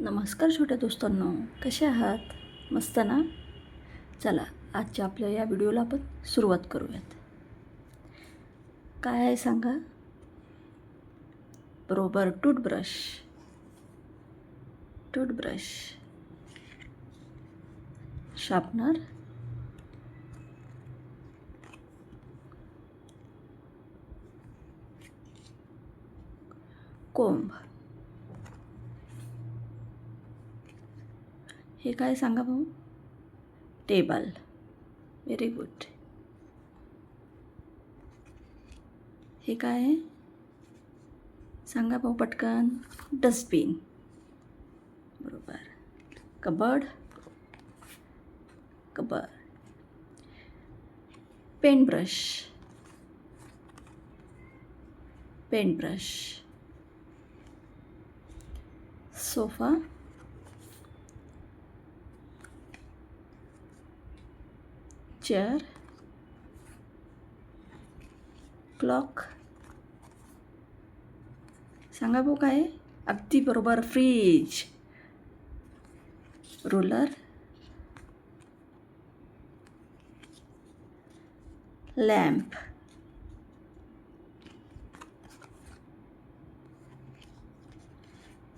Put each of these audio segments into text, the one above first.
नमस्कार छोट्या दोस्तांनो, कसे आहात? मस्त ना? चला आजच्या आपल्या या व्हिडिओला आपण सुरुवात करूयात. काय आहे सांगा? बरोबर टूथब्रश. शार्पनर, कोंब. हे काय सांगा भाऊ? टेबल. Very good. हे काय आहे सांगा भाऊ पटकन? डस्टबिन. बरोबर. कबर्ड. पेनब्रश. सोफा. चेअर. क्लॉक. सांगा भाऊ काय? अगदी बरोबर, फ्रीज. रूलर. लॅम्प.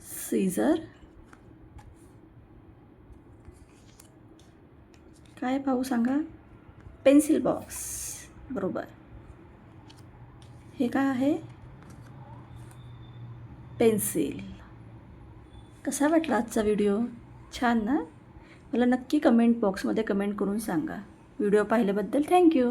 सीझर. काय भाऊ सांगा? Pencil box. बरोबर. हे काय आहे? पेन्सिल. कसा वाटला आजचा व्हिडिओ? छान ना? मला नक्की कमेंट बॉक्समध्ये कमेंट करून सांगा. व्हिडिओ पाहिल्याबद्दल थँक्यू.